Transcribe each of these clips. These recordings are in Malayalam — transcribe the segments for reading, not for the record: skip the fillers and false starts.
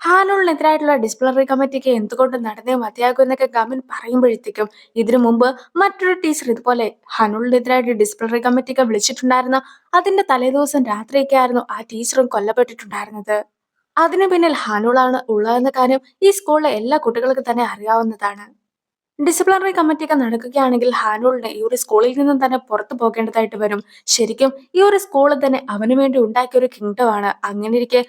ഹാനൂളിനെതിരായിട്ടുള്ള ഡിസിപ്ലിനറി കമ്മിറ്റിക്ക് എന്തുകൊണ്ട് നടന്നേ മതിയാകൂ എന്നൊക്കെ ഗാമിൻ പറയുമ്പോഴത്തേക്കും ഇതിനു മുമ്പ് മറ്റൊരു ടീച്ചർ ഇതുപോലെ ഹാനൂളിനെതിരായിട്ട് ഡിസിപ്ലിനറി കമ്മിറ്റിക്ക് വിളിച്ചിട്ടുണ്ടായിരുന്ന അതിന്റെ തലേദിവസം രാത്രിയൊക്കെ ആയിരുന്നു ആ ടീച്ചറും കൊല്ലപ്പെട്ടിട്ടുണ്ടായിരുന്നത്. അതിനു പിന്നിൽ ഹാനൂളാണ് ഉള്ളതെന്ന കാര്യം ഈ സ്കൂളിലെ എല്ലാ കുട്ടികൾക്കും തന്നെ അറിയാവുന്നതാണ്. ഡിസിപ്ലിനറി കമ്മിറ്റിയൊക്കെ നടക്കുകയാണെങ്കിൽ ഹാനൂളിനെ ഈ ഒരു സ്കൂളിൽ നിന്നും തന്നെ പുറത്തു പോകേണ്ടതായിട്ട് വരും. ശരിക്കും ഈ ഒരു സ്കൂളിൽ തന്നെ അവന് വേണ്ടി ഉണ്ടാക്കിയ ഒരു കിങ്ഡം ആണ്. അങ്ങനെ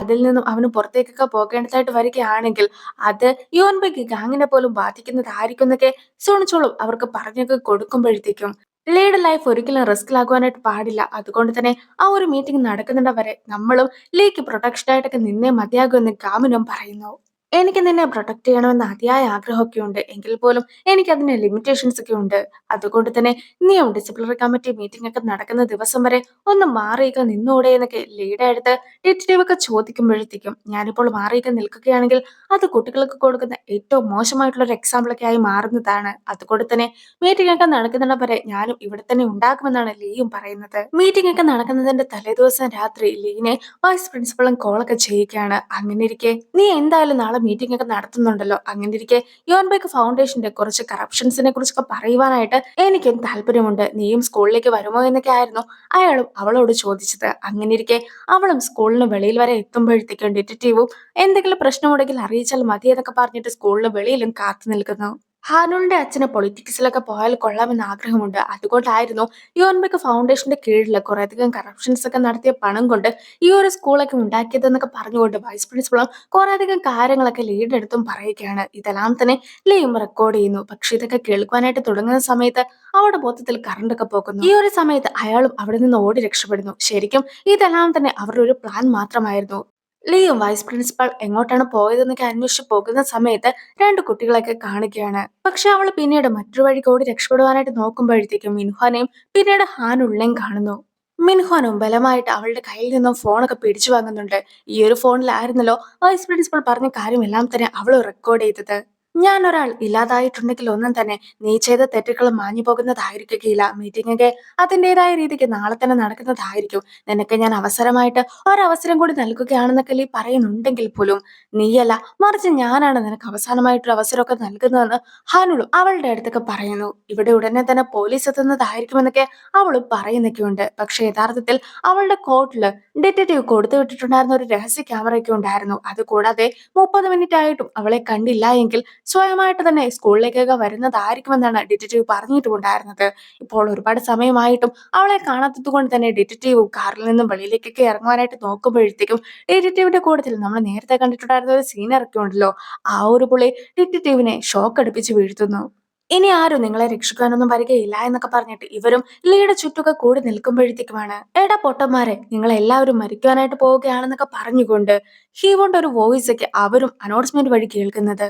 അതിൽ നിന്നും അവന് പുറത്തേക്കൊക്കെ പോകേണ്ടതായിട്ട് വരികയാണെങ്കിൽ അത് യുവൻബയ്ക്ക് ഗാങ്ങിനെ പോലും ബാധിക്കുന്നതായിരിക്കും എന്നൊക്കെ സോണിച്ചോളും അവർക്ക് പറഞ്ഞൊക്കെ കൊടുക്കുമ്പോഴത്തേക്കും ലീഡ് ലൈഫ് ഒരിക്കലും റിസ്കിലാക്കുവാനായിട്ട് പാടില്ല. അതുകൊണ്ട് തന്നെ ആ ഒരു മീറ്റിംഗ് നടക്കുന്നുണ്ട് വരെ നമ്മളും ലീക്ക് പ്രൊട്ടക്ഷൻ ആയിട്ടൊക്കെ നിന്നേ മതിയാകും എന്ന് ഗാമിനും പറയുന്നു. എനിക്ക് നിന്നെ പ്രൊട്ടക്ട് ചെയ്യണമെന്ന് അതിയായ ആഗ്രഹമൊക്കെ ഉണ്ട്. എങ്കിൽ പോലും എനിക്ക് അതിന് ലിമിറ്റേഷൻസ് ഒക്കെ ഉണ്ട്. അതുകൊണ്ട് തന്നെ നീയും ഡിസിപ്ലിനറി കമ്മിറ്റി മീറ്റിംഗ് ഒക്കെ നടക്കുന്ന ദിവസം വരെ ഒന്ന് മാറിയൊക്കെ നിന്നൂടെ എന്നൊക്കെ ലീഡ് എടുത്ത് ഡിറ്റക്റ്റീവ് ഒക്കെ ചോദിക്കുമ്പോഴത്തേക്കും ഞാനിപ്പോൾ മാറിയൊക്കെ നിൽക്കുകയാണെങ്കിൽ അത് കുട്ടികൾക്ക് കൊടുക്കുന്ന ഏറ്റവും മോശമായിട്ടുള്ള ഒരു എക്സാമ്പിൾ ഒക്കെ ആയി മാറുന്നതാണ്. അതുകൊണ്ട് തന്നെ മീറ്റിംഗ് ഒക്കെ നടക്കുന്നിടം വരെ ഞാനും ഇവിടെ തന്നെ ഉണ്ടാകുമെന്നാണ് ലീയും പറയുന്നത്. മീറ്റിംഗ് ഒക്കെ നടക്കുന്നതിന്റെ തലേദിവസം രാത്രി ലീനെ വൈസ് പ്രിൻസിപ്പളും കോളൊക്കെ ചെയ്യുകയാണ്. അങ്ങനെ ഇരിക്കെ നീ എന്തായാലും നാളെ മീറ്റിംഗ് ഒക്കെ നടത്തുന്നുണ്ടല്ലോ, അങ്ങനെ ഇരിക്കെ യോൻബേക്ക് ഫൗണ്ടേഷന്റെ കുറച്ച് കറപ്ഷൻസിനെ കുറിച്ചൊക്കെ പറയുവാനായിട്ട് എനിക്കും താല്പര്യമുണ്ട്. നീയും സ്കൂളിലേക്ക് വരുമോ എന്നൊക്കെ ആയിരുന്നു അയാളും അവളോട് ചോദിച്ചത്. അങ്ങനെ ഇരിക്കെ അവളും സ്കൂളിന് വെളിയിൽ വരെ എത്തുമ്പോഴത്തേക്കും ഡിറ്റക്റ്റീവും എന്തെങ്കിലും പ്രശ്നമുണ്ടെങ്കിൽ അറിയിച്ചാൽ മതി എന്നൊക്കെ പറഞ്ഞിട്ട് സ്കൂളിന് വെളിയിലും കാത്തു നിൽക്കുന്നു. ഹാനൂളിന്റെ അച്ഛന് പൊളിറ്റിക്സിലൊക്കെ പോയാൽ കൊള്ളാമെന്ന് ആഗ്രഹമുണ്ട്. അതുകൊണ്ടായിരുന്നു യോൻബെക്ക് ഫൗണ്ടേഷന്റെ കീഴിൽ കുറേയധികം കറപ്ഷൻസ് ഒക്കെ നടത്തിയ പണം കൊണ്ട് ഈ ഒരു സ്കൂളൊക്കെ ഉണ്ടാക്കിയതെന്നൊക്കെ പറഞ്ഞുകൊണ്ട് വൈസ് പ്രിൻസിപ്പളും കുറേയധികം കാര്യങ്ങളൊക്കെ ലീഡ് എടുത്തും പറയുകയാണ്. ഇതെല്ലാം തന്നെ ലീയും റെക്കോർഡ് ചെയ്യുന്നു. പക്ഷെ ഇതൊക്കെ കേൾക്കുവാനായിട്ട് തുടങ്ങുന്ന സമയത്ത് അവിടെ മൊത്തത്തിൽ കറണ്ട് ഒക്കെ പോകുന്നു. ഈ ഒരു സമയത്ത് അയാളും അവിടെ നിന്ന് ഓടി രക്ഷപ്പെടുന്നു. ശരിക്കും ഇതെല്ലാം തന്നെ അവരുടെ ഒരു പ്ലാൻ മാത്രമായിരുന്നു. ലിയും വൈസ് പ്രിൻസിപ്പൽ എങ്ങോട്ടാണ് പോയതെന്നൊക്കെ അന്വേഷിച്ച് പോകുന്ന സമയത്ത് രണ്ട് കുട്ടികളെയൊക്കെ കാണുകയാണ്. പക്ഷെ അവൾ പിന്നീട് മറ്റൊരു വഴി കൂടി രക്ഷപ്പെടുവാനായിട്ട് നോക്കുമ്പോഴത്തേക്കും മിൻഹ്വാനെയും പിന്നീട് ഹാനുള്ളയും കാണുന്നു. മിൻഹ്വാനും ബലമായിട്ട് അവളുടെ കയ്യിൽ നിന്നും ഫോണൊക്കെ പിടിച്ചു വാങ്ങുന്നുണ്ട്. ഈ ഒരു ഫോണിലായിരുന്നല്ലോ വൈസ് പ്രിൻസിപ്പൽ പറഞ്ഞ കാര്യമെല്ലാം തന്നെ അവൾ റെക്കോർഡ് ചെയ്തത്. ഞാൻ ഒരാൾ ഇല്ലാതായിട്ടുണ്ടെങ്കിൽ ഒന്നും തന്നെ നീ ചെയ്ത തെറ്റുകൾ മാഞ്ഞു പോകുന്നതായിരിക്കുകയില്ല. മീറ്റിംഗ് ഒക്കെ അതിൻ്റെതായ രീതിക്ക് നാളെ തന്നെ നടക്കുന്നതായിരിക്കും. നിനക്ക് ഞാൻ അവസരമായിട്ട് ഒരവസരം കൂടി നൽകുകയാണെന്നൊക്കെ ലീ പറയുന്നുണ്ടെങ്കിൽ പോലും നീയല്ല, മറിച്ച് ഞാനാണ് നിനക്ക് അവസാനമായിട്ടൊരു അവസരമൊക്കെ നൽകുന്നതെന്ന് ഹാനുളും അവളുടെ അടുത്തൊക്കെ പറയുന്നു. ഇവിടെ ഉടനെ തന്നെ പോലീസ് എത്തുന്നതായിരിക്കുമെന്നൊക്കെ അവളും പറയുന്നൊക്കെയുണ്ട്. പക്ഷെ യഥാർത്ഥത്തിൽ അവളുടെ കോട്ടില് ഡിറ്റക്റ്റീവ് കൊടുത്തു വിട്ടിട്ടുണ്ടായിരുന്ന ഒരു രഹസ്യ ക്യാമറയൊക്കെ ഉണ്ടായിരുന്നു. അതുകൂടാതെ 30 മിനിറ്റ് ആയിട്ടും അവളെ കണ്ടില്ല എങ്കിൽ സ്വയമായിട്ട് തന്നെ സ്കൂളിലേക്കൊക്കെ വരുന്നതായിരിക്കുമെന്നാണ് ഡിറ്റക്റ്റീവ് പറഞ്ഞിട്ടുണ്ടായിരുന്നത്. ഇപ്പോൾ ഒരുപാട് സമയമായിട്ടും അവളെ കാണാത്തത് കൊണ്ട് തന്നെ ഡിറ്റക്റ്റീവ് കാറിൽ നിന്നും വെളിയിലേക്കൊക്കെ ഇറങ്ങുവാനായിട്ട് നോക്കുമ്പോഴത്തേക്കും ഡിറ്റക്റ്റീവിന്റെ കൂട്ടത്തിൽ നമ്മൾ നേരത്തെ കണ്ടിട്ടുണ്ടായിരുന്ന ഒരു സീനറൊക്കെ ഉണ്ടല്ലോ, ആ ഒരു പുള്ളി ഡിറ്റക്റ്റീവിനെ ഷോക്ക് അടുപ്പിച്ച് വീഴ്ത്തുന്നു. ഇനി ആരും നിങ്ങളെ രക്ഷിക്കാനൊന്നും വരികയില്ല എന്നൊക്കെ പറഞ്ഞിട്ട് ഇവരും ലീയുടെ ചുറ്റൊക്കെ കൂടി നിൽക്കുമ്പോഴത്തേക്കുമാണ് എടാ പൊട്ടന്മാരെ, നിങ്ങൾ എല്ലാവരും മരിക്കാനായിട്ട് പോവുകയാണെന്നൊക്കെ പറഞ്ഞുകൊണ്ട് ഹീവോണ്ട് ഒരു വോയിസ് ഒക്കെ അവരും അനൗൺസ്മെന്റ് വഴി കേൾക്കുന്നത്.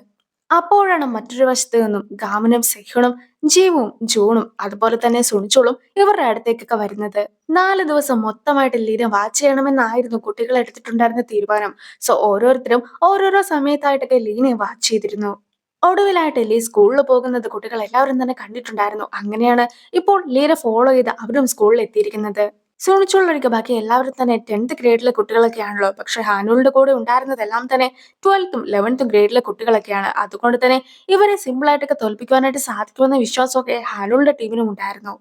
അപ്പോഴാണ് മറ്റൊരു വശത്ത് നിന്നും ഗാമനും സെഹ്യോണും ജീവും ജൂണും അതുപോലെ തന്നെ സുണിച്ചോളും ഇവരുടെ അടുത്തേക്കൊക്കെ വരുന്നത്. 4 ദിവസം മൊത്തമായിട്ട് ലീന വാച്ച് ചെയ്യണമെന്നായിരുന്നു കുട്ടികൾ എടുത്തിട്ടുണ്ടായിരുന്ന തീരുമാനം. സോ ഓരോരുത്തരും ഓരോരോ സമയത്തായിട്ടൊക്കെ ലീനയെ വാച്ച് ചെയ്തിരുന്നു. ഒടുവിലായിട്ട് ലീ സ്കൂളിൽ പോകുന്നത് കുട്ടികൾ എല്ലാവരും തന്നെ കണ്ടിട്ടുണ്ടായിരുന്നു. അങ്ങനെയാണ് ഇപ്പോൾ ലീനെ ഫോളോ ചെയ്ത് അവരും സ്കൂളിൽ എത്തിയിരിക്കുന്നത്. സുണിച്ചുള്ളൊഴികെ ബാക്കി എല്ലാവരും തന്നെ 10th ഗ്രേഡിലെ കുട്ടികളൊക്കെയാണല്ലോ. പക്ഷെ ഹാനൂളിന്റെ കൂടെ ഉണ്ടായിരുന്നതെല്ലാം തന്നെ 12th 11th ഗ്രേഡിലെ കുട്ടികളൊക്കെയാണ്. അതുകൊണ്ട് തന്നെ ഇവരെ സിമ്പിൾ ആയിട്ടൊക്കെ തോൽപ്പിക്കുവാനായിട്ട് സാധിക്കുമെന്ന വിശ്വാസമൊക്കെ ഹാനൂളിന്റെ ടീമിനും ഉണ്ടായിരുന്നു.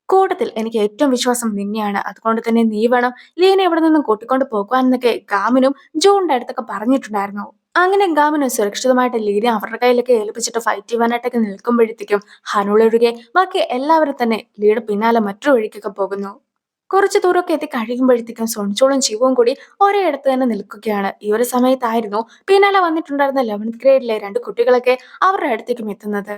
കൂട്ടത്തിൽ എനിക്ക് ഏറ്റവും വിശ്വാസം നിന്നെയാണ്. അതുകൊണ്ട് തന്നെ നീ വേണം ലീനെ ഇവിടെ നിന്നും കൂട്ടിക്കൊണ്ട് പോകുവാനെന്നൊക്കെ ഗാമിനും ജൂണിന്റെ അടുത്തൊക്കെ പറഞ്ഞിട്ടുണ്ടായിരുന്നു. അങ്ങനെ ഗാമിനും സുരക്ഷിതമായിട്ട് ലീനെ അവരുടെ കയ്യിലൊക്കെ ഏൽപ്പിച്ചിട്ട് ഫൈറ്റ് ചെയ്യാനായിട്ടൊക്കെ നിൽക്കുമ്പോഴത്തേക്കും ഹനുളൊഴികെ ബാക്കി എല്ലാവരും തന്നെ ലീയുടെ പിന്നാലെ മറ്റൊരു വഴിക്കൊക്കെ പോകുന്നു. കുറച്ചു ദൂരമൊക്കെ എത്തി കഴിയുമ്പോഴത്തേക്കും സൊണിച്ചോളും ശിവവും കൂടി ഒരേ ഇടത്ത് തന്നെ നിൽക്കുകയാണ്. ഈ ഒരു സമയത്തായിരുന്നു പിന്നാലെ വന്നിട്ടുണ്ടായിരുന്ന 11th ഗ്രേഡിലെ രണ്ട് കുട്ടികളൊക്കെ അവരുടെ അടുത്തേക്കും എത്തുന്നത്.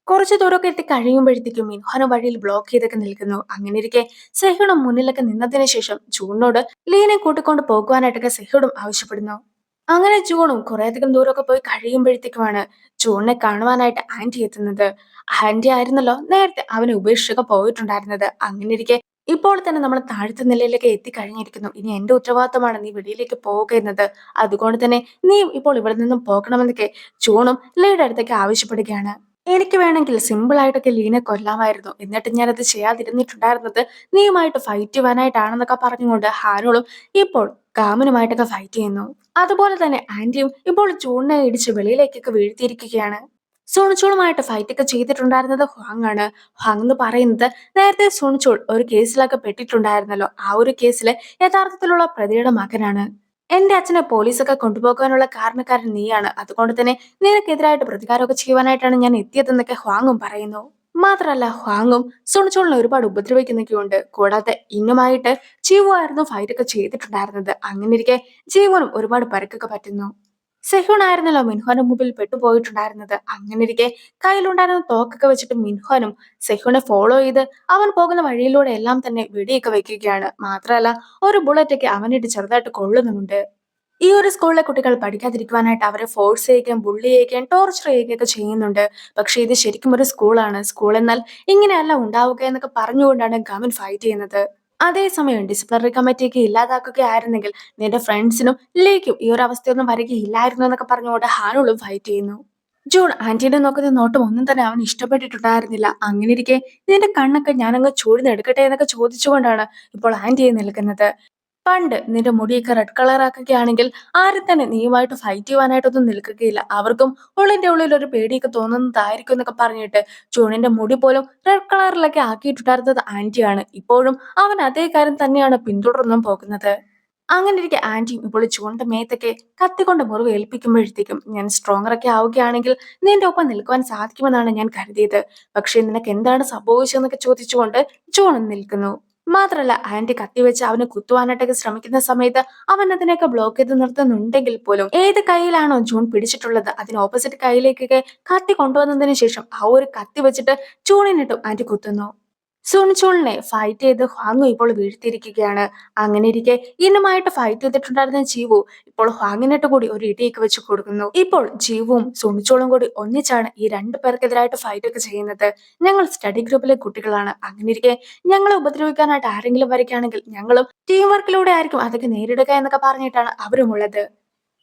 കുറച്ചു ദൂരമൊക്കെ എത്തി കഴിയുമ്പോഴത്തേക്കും മിൻഹ്വാന വഴിയിൽ ബ്ലോക്ക് ചെയ്തൊക്കെ നിൽക്കുന്നു. അങ്ങനെ ഇരിക്കെ സെഹ്യോണും മുന്നിലൊക്കെ നിന്നതിന് ശേഷം ജൂണിനോട് ലീനെ കൂട്ടിക്കൊണ്ട് പോകുവാനായിട്ടൊക്കെ സെഹ്യോണും ആവശ്യപ്പെടുന്നു. അങ്ങനെ ജൂണും കുറേയധികം ദൂരമൊക്കെ പോയി കഴിയുമ്പോഴത്തേക്കുമാണ് ജൂണിനെ കാണുവാനായിട്ട് ആന്റി എത്തുന്നത്. ആന്റി ആയിരുന്നല്ലോ നേരത്തെ അവനെ ഉപേക്ഷിച്ചൊക്കെ പോയിട്ടുണ്ടായിരുന്നത്. അങ്ങനെ ഇരിക്കെ ഇപ്പോൾ തന്നെ നമ്മൾ താഴത്തെ നിലയിലേക്ക് എത്തിക്കഴിഞ്ഞിരിക്കുന്നു. ഇനി എന്റെ ഉത്തരവാദിത്തമാണ് നീ വെളിയിലേക്ക് പോവുക എന്നത്. അതുകൊണ്ട് തന്നെ നീ ഇപ്പോൾ ഇവിടെ നിന്നും പോകണമെന്നൊക്കെ ജൂണും ലീയുടെ അടുത്തേക്ക് ആവശ്യപ്പെടുകയാണ്. എനിക്ക് വേണമെങ്കിൽ സിമ്പിൾ ആയിട്ടൊക്കെ ലീനെ കൊല്ലാമായിരുന്നു. എന്നിട്ട് ഞാനത് ചെയ്യാതിരുന്നിട്ടുണ്ടായിരുന്നത് നീയുമായിട്ട് ഫൈറ്റ് ചെയ്യുവാനായിട്ടാണെന്നൊക്കെ പറഞ്ഞുകൊണ്ട് ഹാരോളും ഇപ്പോൾ ഗാമനുമായിട്ടൊക്കെ ഫൈറ്റ് ചെയ്യുന്നു. അതുപോലെ തന്നെ ആന്റിയും ഇപ്പോൾ ജൂണിനെ ഇടിച്ച് വെളിയിലേക്കൊക്കെ വീഴ്ത്തിയിരിക്കുകയാണ്. സോണിച്ചോളുമായിട്ട് ഫൈറ്റ് ഒക്കെ ചെയ്തിട്ടുണ്ടായിരുന്നത് ഹ്വാങ് ആണ്. ഹ്വാങ് എന്ന് പറയുന്നത് നേരത്തെ സോണിച്ചോൾ ഒരു കേസിലൊക്കെ പെട്ടിട്ടുണ്ടായിരുന്നല്ലോ. ആ ഒരു കേസിലെ യഥാർത്ഥത്തിലുള്ള പ്രതിയുടെ മകനാണ്. എന്റെ അച്ഛനെ പോലീസൊക്കെ കൊണ്ടുപോകാനുള്ള കാരണക്കാരൻ നീയാണ്. അതുകൊണ്ട് തന്നെ നിനക്കെതിരായിട്ട് പ്രതികാരമൊക്കെ ചെയ്യുവാനായിട്ടാണ് ഞാൻ എത്തിയതെന്നൊക്കെ ഹ്വാങ്ങും പറയുന്നു. മാത്രല്ല ഹ്വാങ്ങും സുണിച്ചോളിനെ ഒരുപാട് ഉപദ്രവിക്കുന്നൊക്കെയുണ്ട്. കൂടാതെ ഇന്നുമായിട്ട് ജീവു ആയിരുന്നു ഫൈറ്റ് ഒക്കെ ചെയ്തിട്ടുണ്ടായിരുന്നത്. അങ്ങനെയിരിക്കെ ജീവനും ഒരുപാട് പരിക്കൊക്കെ പറ്റുന്നു. സെഹ്യൂൺ ആയിരുന്നല്ലോ മിൻഹോന്റെ മുമ്പിൽ പെട്ടുപോയിട്ടുണ്ടായിരുന്നത്. അങ്ങനെയിരിക്കെ കയ്യിലുണ്ടായിരുന്ന തോക്കൊക്കെ വെച്ചിട്ട് മിൻഹോനും സെഹ്യൂനെ ഫോളോ ചെയ്ത് അവൻ പോകുന്ന വഴിയിലൂടെ എല്ലാം തന്നെ വെടിയൊക്കെ വെക്കുകയാണ്. മാത്രമല്ല ഒരു ബുള്ളറ്റ് ഒക്കെ അവനിട്ട് ചെറുതായിട്ട് കൊള്ളുന്നുമുണ്ട്. ഈ ഒരു സ്കൂളിലെ കുട്ടികൾ പഠിക്കാതിരിക്കുവാനായിട്ട് അവരെ ഫോഴ്സ് ചെയ്യുകയും ബുള്ളി ചെയ്യുകയും ടോർച്ചർ ചെയ്യുകയൊക്കെ ചെയ്യുന്നുണ്ട്. പക്ഷെ ഇത് ശരിക്കും ഒരു സ്കൂളാണ്. സ്കൂൾ എന്നാൽ ഇങ്ങനെയല്ല ഉണ്ടാവുക എന്നൊക്കെ പറഞ്ഞുകൊണ്ടാണ് ഗവൺ ഫൈറ്റ് ചെയ്യുന്നത്. അതേസമയം ഡിസിപ്ലിനറി കമ്മിറ്റിയൊക്കെ ഇല്ലാതാക്കുകയായിരുന്നെങ്കിൽ നിന്റെ ഫ്രണ്ട്സിനും ലേക്കും ഈ ഒരു അവസ്ഥയൊന്നും വരികയില്ലായിരുന്നു എന്നൊക്കെ പറഞ്ഞുകൊണ്ട് ഹാനുളും ഫൈറ്റ് ചെയ്യുന്നു. ജൂൺ ആന്റീനെ നോക്കുന്ന നോട്ടം ഒന്നും തന്നെ അവന് ഇഷ്ടപ്പെട്ടിട്ടുണ്ടായിരുന്നില്ല. അങ്ങനെ ഇരിക്കെ നിന്റെ കണ്ണൊക്കെ ഞാനങ്ങ് ചൂഴ്ന്നെടുക്കട്ടെ എന്നൊക്കെ ചോദിച്ചുകൊണ്ടാണ് ഇപ്പോൾ ആന്റിയെ നിൽക്കുന്നത്. പണ്ട് നിന്റെ മുടിയൊക്കെ റെഡ് കളർ ആക്കുകയാണെങ്കിൽ ആരും തന്നെ നീയുമായിട്ട് ഫൈറ്റ് ചെയ്യുവാനായിട്ടൊന്നും നിൽക്കുകയില്ല. അവർക്കും ഉള്ളിന്റെ ഉള്ളിൽ ഒരു പേടിയൊക്കെ തോന്നുന്നതായിരിക്കും എന്നൊക്കെ പറഞ്ഞിട്ട് ജൂണിന്റെ മുടി പോലും റെഡ് കളറിലൊക്കെ ആക്കിയിട്ടുണ്ടായിരുന്നത് ആന്റിയാണ്. ഇപ്പോഴും അവൻ അതേ കാര്യം തന്നെയാണ് പിന്തുടർന്നും പോകുന്നത്. അങ്ങനെ ഇരിക്കെ ആന്റിയും ഇപ്പോൾ ജൂണിന്റെ മേത്തൊക്കെ കത്തിക്കൊണ്ട് മുറിവ് ഏൽപ്പിക്കുമ്പോഴത്തേക്കും ഞാൻ സ്ട്രോങ്ങർ ഒക്കെ ആവുകയാണെങ്കിൽ നിന്റെ ഒപ്പം നിൽക്കുവാൻ സാധിക്കുമെന്നാണ് ഞാൻ കരുതിയത്. പക്ഷെ നിനക്ക് എന്താണ് സംഭവിച്ചതെന്നൊക്കെ ചോദിച്ചുകൊണ്ട് ജൂൺ നിൽക്കുന്നു. മാത്രല്ല ആന്റി കത്തിവെച്ച് അവന് കുത്തുവാനായിട്ടൊക്കെ ശ്രമിക്കുന്ന സമയത്ത് അവൻ അതിനെയൊക്കെ ബ്ലോക്ക് ചെയ്ത് നിർത്തുന്നുണ്ടെങ്കിൽ പോലും ഏത് കൈയിലാണോ ജൂൺ പിടിച്ചിട്ടുള്ളത് അതിന് ഓപ്പോസിറ്റ് കൈയിലേക്കൊക്കെ കത്തി കൊണ്ടുവന്നതിന് ശേഷം ആ ഒരു കത്തി വെച്ചിട്ട് ജൂണിനിട്ടും ആന്റി കുത്തുന്നു. സുൺചുളിനെ ഫൈറ്റ് ചെയ്ത് ഹ്വാങ് ഇപ്പോൾ വീഴ്ത്തിയിരിക്കുകയാണ്. അങ്ങനെ ഇരിക്കെ ഇന്നുമായിട്ട് ഫൈറ്റ് ചെയ്തിട്ടുണ്ടായിരുന്ന ജീവു ഇപ്പോൾ ഹ്വാങ്ങിനിട്ട് കൂടി ഒരു ഇടിയൊക്കെ വെച്ച് കൊടുക്കുന്നു. ഇപ്പോൾ ജീവുവും സുണിച്ചോളും കൂടി ഒന്നിച്ചാണ് ഈ രണ്ടു പേർക്കെതിരായിട്ട് ഫൈറ്റ് ഒക്കെ ചെയ്യുന്നത്. ഞങ്ങൾ സ്റ്റഡി ഗ്രൂപ്പിലെ കുട്ടികളാണ്. അങ്ങനെ ഇരിക്കെ ഞങ്ങളെ ഉപദ്രവിക്കാനായിട്ട് ആരെങ്കിലും വരികയാണെങ്കിൽ ഞങ്ങളും ടീം വർക്കിലൂടെ ആയിരിക്കും അതൊക്കെ നേരിടുക എന്നൊക്കെ പറഞ്ഞിട്ടാണ് അവരുമുള്ളത്.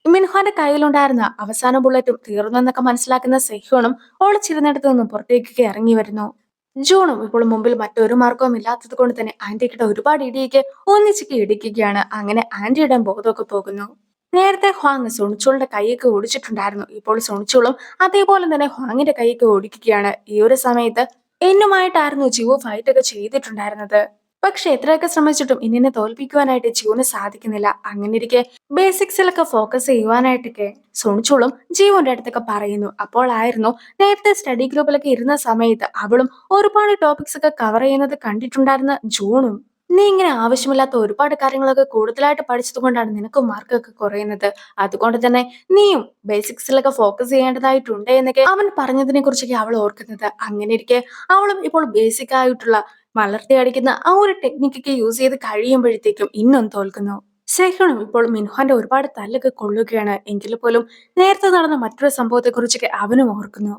മിൻഹോന്റെ കയ്യിലുണ്ടായിരുന്ന അവസാന ബുള്ളറ്റും തീർന്നു എന്നൊക്കെ മനസ്സിലാക്കുന്ന സെഹ്യോണും ഒളിച്ചിരുന്നിടത്തു നിന്നും പുറത്തേക്കൊക്കെ ഇറങ്ങി വരുന്നു. ജൂണും ഇപ്പോൾ മുമ്പിൽ മറ്റൊരു മാർഗവും ഇല്ലാത്തത് കൊണ്ട് തന്നെ ആന്റിക്കിட்ட ഒരുപാട് ഇടിയൊക്കെ ഒന്നിച്ചൊക്കെ ഇടിക്കുകയാണ്. അങ്ങനെ ആന്റിയുടെ ബോധമൊക്കെ പോകുന്നു. നേരത്തെ ഹ്വാങ് സുണിച്ചോളിന്റെ കൈയൊക്കെ ഓടിച്ചിട്ടുണ്ടായിരുന്നു. ഇപ്പോൾ സുണിച്ചോളും അതേപോലെ തന്നെ ഹ്വാങ്ങിന്റെ കൈയൊക്കെ ഓടിക്കുകയാണ്. ഈ ഒരു സമയത്ത് എന്നുമായിട്ടായിരുന്നു ജിവു ഫൈറ്റ് ഒക്കെ ചെയ്തിട്ടുണ്ടായിരുന്നത്. പക്ഷെ എത്രയൊക്കെ ശ്രമിച്ചിട്ടും ഇന്നിനെ തോൽപ്പിക്കുവാനായിട്ട് ജിവുന് സാധിക്കുന്നില്ല. അങ്ങനെ ഇരിക്കെ ബേസിക്സിലൊക്കെ ഫോക്കസ് ചെയ്യുവാനായിട്ടൊക്കെ സുണിച്ചോളും ജീവന്റെ അടുത്തൊക്കെ പറയുന്നു. അപ്പോൾ ആയിരുന്നു നേരത്തെ സ്റ്റഡി ഗ്രൂപ്പിലൊക്കെ ഇരുന്ന സമയത്ത് അവളും ഒരുപാട് ടോപ്പിക്സ് ഒക്കെ കവർ ചെയ്യുന്നത് കണ്ടിട്ടുണ്ടായിരുന്ന ജൂണും. നീ ഇങ്ങനെ ആവശ്യമില്ലാത്ത ഒരുപാട് കാര്യങ്ങളൊക്കെ കൂടുതലായിട്ട് പഠിച്ചത് കൊണ്ടാണ് നിനക്ക് മാർക്കൊക്കെ കുറയുന്നത്. അതുകൊണ്ട് തന്നെ നീയും ബേസിക്സിലൊക്കെ ഫോക്കസ് ചെയ്യേണ്ടതായിട്ടുണ്ട് എന്നൊക്കെ അവൻ പറഞ്ഞതിനെ കുറിച്ചൊക്കെ അവൾ ഓർക്കുന്നത്. അങ്ങനെ ഇരിക്കെ അവളും ഇപ്പോൾ ബേസിക് ആയിട്ടുള്ള വളർത്തി അടിക്കുന്ന ആ ഒരു ടെക്നിക്കൊക്കെ യൂസ് ചെയ്ത് കഴിയുമ്പോഴത്തേക്കും ഇന്നും തോൽക്കുന്നു. സെഹ്യോണും ഇപ്പോൾ മിൻഹോന്റെ ഒരുപാട് തല്ലൊക്കെ കൊള്ളുകയാണ്. എങ്കിൽ പോലും നേരത്തെ നടന്ന മറ്റൊരു സംഭവത്തെക്കുറിച്ചൊക്കെ അവനും ഓർക്കുന്നു.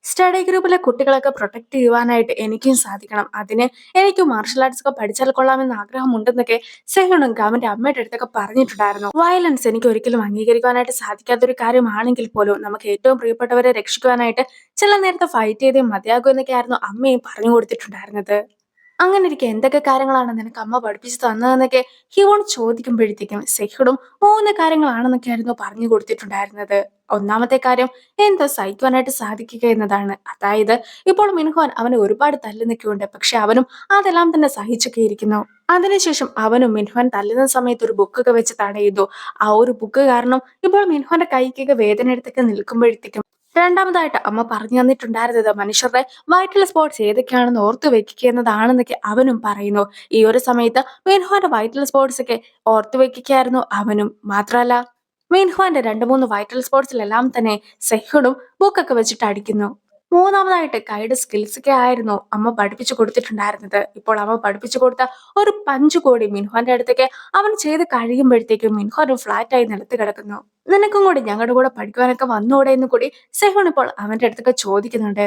സ്റ്റഡി ഗ്രൂപ്പിലെ കുട്ടികളൊക്കെ പ്രൊട്ടക്ട് ചെയ്യുവാനായിട്ട് എനിക്കും സാധിക്കണം. അതിന് എനിക്ക് മാർഷൽ ആർട്സ് ഒക്കെ പഠിച്ചാൽ കൊള്ളാമെന്ന് ആഗ്രഹമുണ്ടെന്നൊക്കെ സെഹ്യോണും അവന്റെ അമ്മയുടെ അടുത്തൊക്കെ പറഞ്ഞിട്ടുണ്ടായിരുന്നു. വയലൻസ് എനിക്ക് ഒരിക്കലും അംഗീകരിക്കാനായിട്ട് സാധിക്കാത്തൊരു കാര്യമാണെങ്കിൽ പോലും നമുക്ക് ഏറ്റവും പ്രിയപ്പെട്ടവരെ രക്ഷിക്കുവാനായിട്ട് ചില നേരത്തെ ഫൈറ്റ് ചെയ്തേ മതിയാകൂ എന്നൊക്കെയായിരുന്നു അമ്മയും പറഞ്ഞു കൊടുത്തിട്ടുണ്ടായിരുന്നത്. അങ്ങനെ ഇരിക്കെ എന്തൊക്കെ കാര്യങ്ങളാണ് നിനക്ക് അമ്മ പഠിപ്പിച്ചു തന്നതെന്നൊക്കെ ഹിവോൺ ചോദിക്കുമ്പോഴത്തേക്കും സെഹ്യോണും 3 കാര്യങ്ങളാണെന്നൊക്കെയായിരുന്നു പറഞ്ഞു കൊടുത്തിട്ടുണ്ടായിരുന്നത്. ഒന്നാമത്തെ കാര്യം എന്തോ സഹിക്കുവാനായിട്ട് സാധിക്കുക എന്നതാണ്. അതായത് ഇപ്പോൾ മിൻഹോൻ അവനെ ഒരുപാട് തല്ലുന്നൊക്കെയുണ്ട്. പക്ഷെ അവനും അതെല്ലാം തന്നെ സഹിച്ചൊക്കെ ഇരിക്കുന്നു. അതിനുശേഷം അവനും മിൻഹോൻ തല്ലുന്ന സമയത്ത് ഒരു ബുക്കൊക്കെ വെച്ച് തടയുന്നു. ആ ഒരു ബുക്ക് കാരണം ഇപ്പോൾ മിൻഹോന്റെ കൈക്കൊക്കെ വേദന എടുത്തൊക്കെ നിൽക്കുമ്പോഴത്തേക്കും രണ്ടാമതായിട്ട് അമ്മ പറഞ്ഞു തന്നിട്ടുണ്ടായിരുന്നത് മനുഷ്യരുടെ വൈറ്റൽ സ്പോട്സ് ഏതൊക്കെയാണെന്ന് ഓർത്തു വെക്കുക എന്നതാണെന്നൊക്കെ അവനും പറയുന്നു. ഈ ഒരു സമയത്ത് മിൻഹോന്റെ വൈറ്റൽ സ്പോട്സ് ഒക്കെ ഓർത്തു വെക്കുകയായിരുന്നു അവനും. മാത്രമല്ല മിൻഹോന്റെ 2-3 വൈറ്റൽ സ്പോർട്സിലെല്ലാം തന്നെ സെഹ്യോണും ബുക്കൊക്കെ വെച്ചിട്ട് അടിക്കുന്നു. മൂന്നാമതായിട്ട് കൈയുടെ സ്കിൽസ് ഒക്കെ ആയിരുന്നു അമ്മ പഠിപ്പിച്ചു കൊടുത്തിട്ടുണ്ടായിരുന്നത്. ഇപ്പോൾ അമ്മ പഠിപ്പിച്ചു കൊടുത്ത ഒരു പഞ്ച് കൂടി മിൻഹോന്റെ അടുത്തേക്ക് അവൻ ചെയ്ത് കഴിയുമ്പോഴത്തേക്കും മിൻഹോൻ ഫ്ലാറ്റ് ആയി നിലത്ത് കിടക്കുന്നു. നിനക്കും കൂടി ഞങ്ങളുടെ കൂടെ പഠിക്കുവാനൊക്കെ വന്നൂടെ എന്ന് കൂടി സെഹ്യോൺ ഇപ്പോൾ അവന്റെ അടുത്തൊക്കെ ചോദിക്കുന്നുണ്ട്.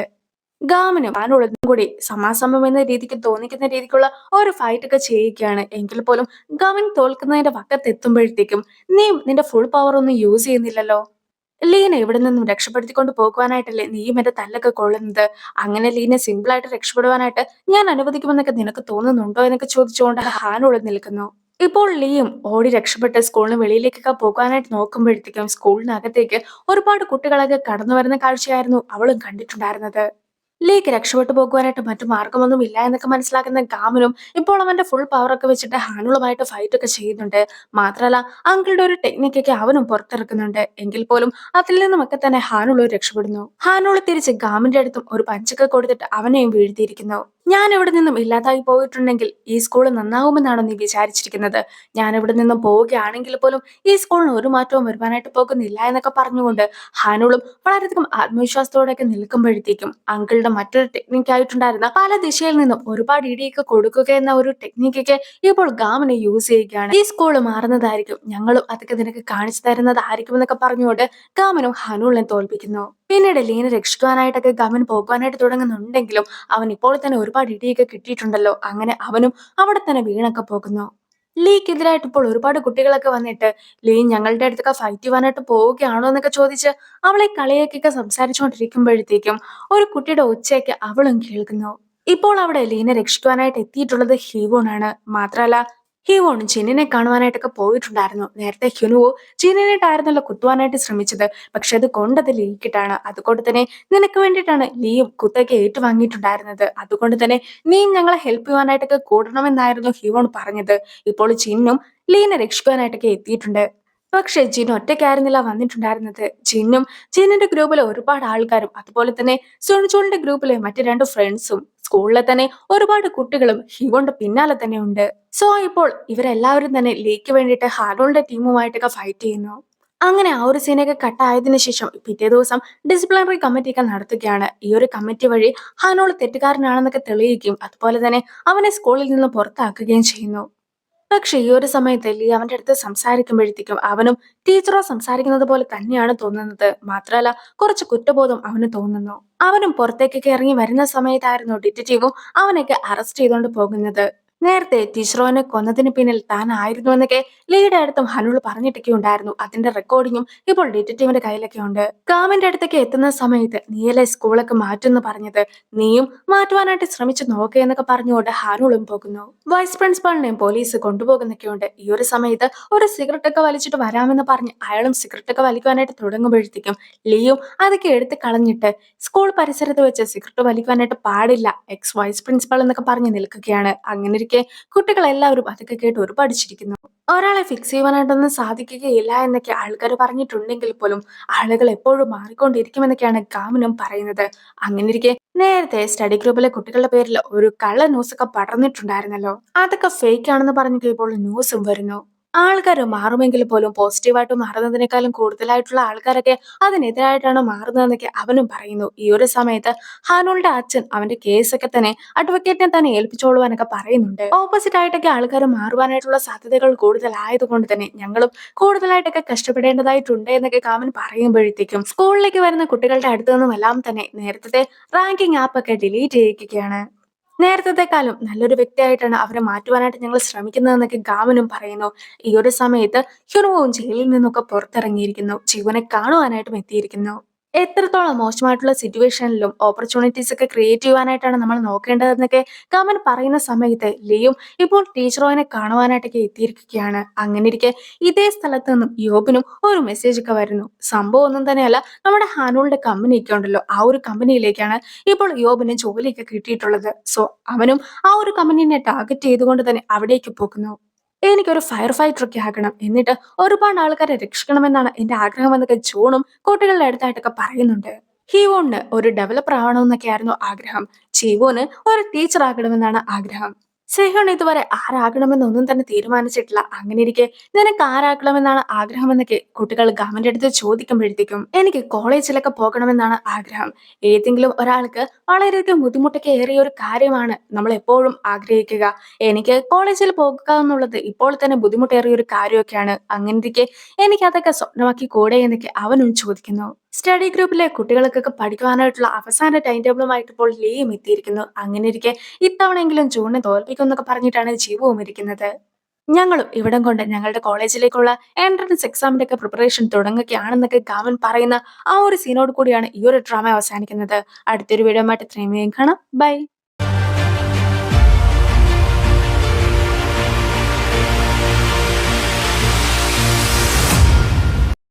ഗാമനും താനുള്ളതും കൂടി സമാസമം എന്ന രീതിക്ക് തോന്നിക്കുന്ന രീതിക്കുള്ള ഒരു ഫൈറ്റ് ഒക്കെ ചെയ്യുകയാണ്. എങ്കിൽ പോലും ഗവൻ തോൽക്കുന്നതിന്റെ വക്കത്തെത്തുമ്പോഴത്തേക്കും നീ നിന്റെ ഫുൾ പവർ ഒന്നും യൂസ് ചെയ്യുന്നില്ലല്ലോ. ലീന ഇവിടെ നിന്നും രക്ഷപ്പെടുത്തിക്കൊണ്ട് പോകുവാനായിട്ടല്ലേ നീയും എന്റെ തല്ലൊക്കെ കൊള്ളുന്നത്? അങ്ങനെ ലീന സിമ്പിൾ ആയിട്ട് രക്ഷപ്പെടുവാനായിട്ട് ഞാൻ അനുവദിക്കുമെന്നൊക്കെ നിനക്ക് തോന്നുന്നുണ്ടോ എന്നൊക്കെ ചോദിച്ചുകൊണ്ട് ഹാനുള്ള നിൽക്കുന്നു. ഇപ്പോൾ ലീയും ഓടി രക്ഷപ്പെട്ട് സ്കൂളിന് വെളിയിലേക്കൊക്കെ പോകാനായിട്ട് നോക്കുമ്പോഴത്തേക്കും സ്കൂളിനകത്തേക്ക് ഒരുപാട് കുട്ടികളൊക്കെ കടന്നു വരുന്ന കാഴ്ചയായിരുന്നു അവളും കണ്ടിട്ടുണ്ടായിരുന്നത്. ലീക്ക് രക്ഷപ്പെട്ടു പോകുവാനായിട്ട് മറ്റു മാർഗമൊന്നും ഇല്ല എന്നൊക്കെ മനസ്സിലാക്കുന്ന ഗാമനും ഇപ്പോൾ അവന്റെ ഫുൾ പവർ ഒക്കെ വെച്ചിട്ട് ഹാനുളുമായിട്ട് ഫൈറ്റ് ഒക്കെ ചെയ്യുന്നുണ്ട്. മാത്രമല്ല അങ്കിളുടെ ഒരു ടെക്നിക്കൊക്കെ അവനും പുറത്തിറക്കുന്നുണ്ട്. എങ്കിൽ പോലും അതിൽ നിന്നുമൊക്കെ തന്നെ ഹാനുളു രക്ഷപ്പെടുന്നു. ഹാനുളു തിരിച്ച് ഗാമിന്റെ അടുത്തും ഒരു പഞ്ചൊക്കെ കൊടുത്തിട്ട് അവനെയും വീഴ്ത്തിയിരിക്കുന്നു. ഞാൻ ഇവിടെ നിന്നും ഇല്ലാതായി പോയിട്ടുണ്ടെങ്കിൽ ഈ സ്കൂൾ നന്നാവുമെന്നാണോ നീ വിചാരിച്ചിരിക്കുന്നത്? ഞാൻ ഇവിടെ നിന്നും പോവുകയാണെങ്കിൽ പോലും ഈ സ്കൂളിന് ഒരു മാറ്റവും വരുവാനായിട്ട് പോകുന്നില്ല എന്നൊക്കെ പറഞ്ഞുകൊണ്ട് ഹാനുളും വളരെയധികം ആത്മവിശ്വാസത്തോടെയൊക്കെ നിൽക്കുമ്പോഴത്തേക്കും അങ്കിളുടെ മറ്റൊരു ടെക്നിക്ക് ആയിട്ടുണ്ടായിരുന്ന പല ദിശയിൽ നിന്നും ഒരുപാട് ഇടിയൊക്കെ കൊടുക്കുക എന്ന ഒരു ടെക്നിക്കൊക്കെ ഇപ്പോൾ ഗാമിനെ യൂസ് ചെയ്യുകയാണ്. ഈ സ്കൂൾ മാറുന്നതായിരിക്കും, ഞങ്ങളും അതൊക്കെ നിനക്ക് കാണിച്ചു തരുന്നതായിരിക്കും എന്നൊക്കെ പറഞ്ഞുകൊണ്ട് ഗാമനും ഹാനുളിനെ തോൽപ്പിക്കുന്നു. പിന്നീട് ലീന രക്ഷിക്കുവാനായിട്ടൊക്കെ ഗമൻ പോകാനായിട്ട് തുടങ്ങുന്നുണ്ടെങ്കിലും അവൻ ഇപ്പോൾ തന്നെ ഒരുപാട് ഇടിയൊക്കെ കിട്ടിയിട്ടുണ്ടല്ലോ. അങ്ങനെ അവനും അവിടെ തന്നെ വീണൊക്കെ പോകുന്നു. ലീക്കെതിരായിട്ട് ഇപ്പോൾ ഒരുപാട് കുട്ടികളൊക്കെ വന്നിട്ട് ലീ ഞങ്ങളുടെ അടുത്തൊക്കെ ഫൈറ്റ് ചെയ്യുവാനായിട്ട് പോവുകയാണോ എന്നൊക്കെ ചോദിച്ച് അവളെ കളിയാക്കിയൊക്കെ സംസാരിച്ചുകൊണ്ടിരിക്കുമ്പോഴത്തേക്കും ഒരു കുട്ടിയുടെ ഒച്ചയൊക്കെ അവളും കേൾക്കുന്നു. ഇപ്പോൾ അവിടെ ലീനെ രക്ഷിക്കുവാനായിട്ട് എത്തിയിട്ടുള്ളത് ഹീവോണാണ്. മാത്രമല്ല ഹീവോൺ ജിന്നിനെ കാണുവാനായിട്ടൊക്കെ പോയിട്ടുണ്ടായിരുന്നു. നേരത്തെ ഹ്യുനുവോ ജിന്നിനായിട്ടായിരുന്നല്ലോ കുത്തുവാനായിട്ട് ശ്രമിച്ചത്. പക്ഷെ അത് കൊണ്ടത് ലീക്കിട്ടാണ്. അതുകൊണ്ട് തന്നെ നിനക്ക് വേണ്ടിയിട്ടാണ് ലീയും കുത്തൊക്കെ ഏറ്റുവാങ്ങിയിട്ടുണ്ടായിരുന്നത്. അതുകൊണ്ട് തന്നെ നീയും ഞങ്ങളെ ഹെൽപ്പ് ചെയ്യുവാനായിട്ടൊക്കെ കൂടണമെന്നായിരുന്നു ഹീവോൺ പറഞ്ഞത്. ഇപ്പോൾ ജിന്നും ലീനെ രക്ഷിക്കുവാനായിട്ടൊക്കെ എത്തിയിട്ടുണ്ട്. പക്ഷെ ജിൻ ഒറ്റയ്ക്കായിരുന്നില്ല വന്നിട്ടുണ്ടായിരുന്നത്. ജിന്നും ജിന്നിന്റെ ഗ്രൂപ്പിലെ ഒരുപാട് ആൾക്കാരും അതുപോലെ തന്നെ സുൺചുണിന്റെ ഗ്രൂപ്പിലെ മറ്റു രണ്ട് ഫ്രണ്ട്സും സ്കൂളിലെ തന്നെ ഒരുപാട് കുട്ടികളും ഹിവോന്റെ പിന്നാലെ തന്നെ ഉണ്ട്. സോ ഇപ്പോൾ ഇവരെല്ലാവരും തന്നെ ലീക്ക് വേണ്ടിയിട്ട് ഹാരോളിന്റെ ടീമുമായിട്ടൊക്കെ ഫൈറ്റ് ചെയ്യുന്നു. അങ്ങനെ ആ ഒരു സീനൊക്കെ കട്ടായതിനു ശേഷം പിറ്റേ ദിവസം ഡിസിപ്ലിനറി കമ്മിറ്റി ഒക്കെ നടത്തുകയാണ്. ഈ ഒരു കമ്മിറ്റി വഴി ഹാനോൾ തെറ്റുകാരനാണെന്നൊക്കെ തെളിയിക്കുകയും അതുപോലെ തന്നെ അവനെ സ്കൂളിൽ നിന്ന് പുറത്താക്കുകയും ചെയ്യുന്നു. പക്ഷെ ഈ ഒരു സമയത്ത് ലീ അവന്റെ അടുത്ത് സംസാരിക്കുമ്പോഴത്തേക്കും അവനും ടീച്ചറോ സംസാരിക്കുന്നത് പോലെ തന്നെയാണ് തോന്നുന്നത്. മാത്രമല്ല കുറച്ച് കുറ്റബോധം അവന് തോന്നുന്നു. അവനും പുറത്തേക്കൊക്കെ ഇറങ്ങി വരുന്ന സമയത്തായിരുന്നു ഡിറ്റക്റ്റീവും അവനൊക്കെ അറസ്റ്റ് ചെയ്തുകൊണ്ട് പോകുന്നത്. നേരത്തെ ടീച്ചറോനെ കൊന്നതിന് പിന്നിൽ താൻ ആയിരുന്നു എന്നൊക്കെ ലീയുടെ അടുത്തും ഹനുൾ പറഞ്ഞിട്ടൊക്കെ ഉണ്ടായിരുന്നു. അതിന്റെ റെക്കോർഡിങ്ങും ഇപ്പോൾ ഡിറ്റക്റ്റീവിന്റെ കയ്യിലൊക്കെ ഉണ്ട്. കാമിന്റെ അടുത്തൊക്കെ എത്തുന്ന സമയത്ത് നീയല്ലേ സ്കൂളൊക്കെ മാറ്റുമെന്ന് പറഞ്ഞത്, നീയും മാറ്റുവാനായിട്ട് ശ്രമിച്ചു നോക്കേ എന്നൊക്കെ പറഞ്ഞുകൊണ്ട് ഹാനുളും പോകുന്നു. വൈസ് പ്രിൻസിപ്പാളിനെയും പോലീസ് കൊണ്ടുപോകുന്നൊക്കെയുണ്ട്. ഈ ഒരു സമയത്ത് ഒരു സിഗരറ്റ് ഒക്കെ വലിച്ചിട്ട് വരാമെന്ന് പറഞ്ഞ് അയാളും സിഗരറ്റ് ഒക്കെ വലിക്കുവാനായിട്ട് തുടങ്ങുമ്പോഴത്തേക്കും ലിയും അതൊക്കെ എടുത്ത് കളഞ്ഞിട്ട് സ്കൂൾ പരിസരത്ത് വെച്ച് സിഗരറ്റ് വലിക്കുവാനായിട്ട് പാടില്ല, എക്സ് വൈസ് പ്രിൻസിപ്പൾ എന്നൊക്കെ പറഞ്ഞ് നിൽക്കുകയാണ്. അങ്ങനെ ഇരിക്കെ കുട്ടികളെല്ലാവരും അതൊക്കെ കേട്ട് ഒരുപാട് ചിരിക്കുന്നു. ഒരാളെ ഫിക്സ് ചെയ്യുവാനായിട്ടൊന്നും സാധിക്കുകയില്ല എന്നൊക്കെ ആൾക്കാർ പറഞ്ഞിട്ടുണ്ടെങ്കിൽ പോലും ആളുകൾ എപ്പോഴും മാറിക്കൊണ്ടിരിക്കുമെന്നൊക്കെയാണ് ഗാമിനും പറയുന്നത്. അങ്ങനെ ഇരിക്കെ നേരത്തെ സ്റ്റഡി ഗ്രൂപ്പിലെ കുട്ടികളുടെ പേരിൽ ഒരു കള്ള ന്യൂസ് ഒക്കെ പടർന്നിട്ടുണ്ടായിരുന്നല്ലോ. അതൊക്കെ ഫേക്ക് ആണെന്ന് പറഞ്ഞിട്ട് ഇപ്പോൾ ന്യൂസും വരുന്നു. ആൾക്കാർ മാറുമെങ്കിൽ പോലും പോസിറ്റീവായിട്ട് മാറുന്നതിനേക്കാളും കൂടുതലായിട്ടുള്ള ആൾക്കാരൊക്കെ അതിനെതിരായിട്ടാണ് മാറുന്നതെന്നൊക്കെ അവനും പറയുന്നു. ഈ ഒരു സമയത്ത് ഹാനോളുടെ അച്ഛൻ അവന്റെ കേസൊക്കെ തന്നെ അഡ്വക്കേറ്റിനെ തന്നെ ഏൽപ്പിച്ചോളുവാനൊക്കെ പറയുന്നുണ്ട്. ഓപ്പോസിറ്റ് ആയിട്ടൊക്കെ ആൾക്കാർ മാറുവാനായിട്ടുള്ള സാധ്യതകൾ കൂടുതലായതുകൊണ്ട് തന്നെ ഞങ്ങളും കൂടുതലായിട്ടൊക്കെ കഷ്ടപ്പെടേണ്ടതായിട്ടുണ്ട് എന്നൊക്കെ കാമൻ പറയുമ്പോഴത്തേക്കും സ്കൂളിലേക്ക് വരുന്ന കുട്ടികളുടെ അടുത്തു നിന്നും എല്ലാം തന്നെ നേരത്തെ റാങ്കിങ് ആപ്പ് ഒക്കെ ഡിലീറ്റ് ചെയ്യിക്കുകയാണ്. നേരത്തെക്കാളും നല്ലൊരു വ്യക്തിയായിട്ടാണ് അവരെ മാറ്റുവാനായിട്ട് ഞങ്ങൾ ശ്രമിക്കുന്നതെന്നൊക്കെ ഗാമനും പറയുന്നു. ഈ ഒരു സമയത്ത് ഹ്യുനുവും ജയിലിൽ നിന്നൊക്കെ പുറത്തിറങ്ങിയിരിക്കുന്നു. ജീവനെ കാണുവാനായിട്ടും എത്തിയിരിക്കുന്നു. എത്രത്തോളം മോശമായിട്ടുള്ള സിറ്റുവേഷനിലും ഓപ്പർച്യൂണിറ്റീസ് ഒക്കെ ക്രിയേറ്റ് ചെയ്യുവാനായിട്ടാണ് നമ്മൾ നോക്കേണ്ടതെന്നൊക്കെ ഗാമൻ പറയുന്ന സമയത്ത് ലിയും ഇപ്പോൾ ടീച്ചറോനെ കാണുവാനായിട്ടൊക്കെ എത്തിയിരിക്കുകയാണ്. അങ്ങനെ ഇരിക്കെ ഇതേ സ്ഥലത്ത് നിന്നും യോബിനും ഒരു മെസ്സേജ് ഒക്കെ വരുന്നു. സംഭവം ഒന്നും തന്നെയല്ല, നമ്മുടെ ഹാനൂളിന്റെ കമ്പനിയൊക്കെ ഉണ്ടല്ലോ, ആ ഒരു കമ്പനിയിലേക്കാണ് ഇപ്പോൾ യോബിന് ജോലിയൊക്കെ കിട്ടിയിട്ടുള്ളത്. സോ അവനും ആ ഒരു കമ്പനീനെ ടാർഗറ്റ് ചെയ്തുകൊണ്ട് തന്നെ അവിടേക്ക് പോകുന്നു. എനിക്കൊരു ഫയർ ഫൈറ്റർ ഒക്കെ ആകണം, എന്നിട്ട് ഒരുപാട് ആൾക്കാരെ രക്ഷിക്കണമെന്നാണ് എന്റെ ആഗ്രഹം എന്നൊക്കെ ജോണും കുട്ടികളുടെ അടുത്തായിട്ടൊക്കെ പറയുന്നുണ്ട്. ഹീവോന് ഒരു ഡെവലപ്പർ ആവണമെന്നൊക്കെ ആയിരുന്നു ആഗ്രഹം. ചീവോന് ഒരു ടീച്ചർ ആകണമെന്നാണ് ആഗ്രഹം. സെഹോൺ ഇതുവരെ ആരാകണമെന്നൊന്നും തന്നെ തീരുമാനിച്ചിട്ടില്ല. അങ്ങനെ ഇരിക്കെ നിനക്ക് ആരാകണമെന്നാണ് ആഗ്രഹമെന്നൊക്കെ കുട്ടികൾ ഗവൺമെന്റ് അടുത്ത് ചോദിക്കുമ്പോഴത്തേക്കും എനിക്ക് കോളേജിലൊക്കെ പോകണമെന്നാണ് ആഗ്രഹം. ഏതെങ്കിലും ഒരാൾക്ക് വളരെയധികം ബുദ്ധിമുട്ടൊക്കെ ഏറിയ ഒരു കാര്യമാണ് നമ്മൾ എപ്പോഴും ആഗ്രഹിക്കുക. എനിക്ക് കോളേജിൽ പോകുക എന്നുള്ളത് ഇപ്പോൾ തന്നെ ബുദ്ധിമുട്ടേറിയ ഒരു കാര്യമൊക്കെയാണ്. അങ്ങനെയിരിക്കെ എനിക്ക് അതൊക്കെ സ്വപ്നമാക്കി കൂടെ എന്നൊക്കെ അവനും ചോദിക്കുന്നു. സ്റ്റഡി ഗ്രൂപ്പിലെ കുട്ടികൾക്കൊക്കെ പഠിക്കുവാനായിട്ടുള്ള അവസാന ടൈം ടേബിളുമായിട്ട് ഇപ്പോൾ ലീയും എത്തിയിരിക്കുന്നു. അങ്ങനെ ഇരിക്കെ ഇത്തവണയെങ്കിലും ജൂണിനെ തോൽപ്പിക്കും എന്നൊക്കെ പറഞ്ഞിട്ടാണ് ജീവവും ഇരിക്കുന്നത്. ഞങ്ങളും ഇവിടം കൊണ്ട് ഞങ്ങളുടെ കോളേജിലേക്കുള്ള എൻട്രൻസ് എക്സാമിന്റെ ഒക്കെ പ്രിപ്പറേഷൻ തുടങ്ങുകയാണെന്നൊക്കെ ഗാമൻ പറയുന്ന ആ ഒരു സീനോട് കൂടിയാണ് ഈ ഒരു ഡ്രാമ അവസാനിക്കുന്നത്. അടുത്തൊരു വീഡിയോ ആയിട്ട് ഇത്രയും വേഗം കാണാം. ബൈ.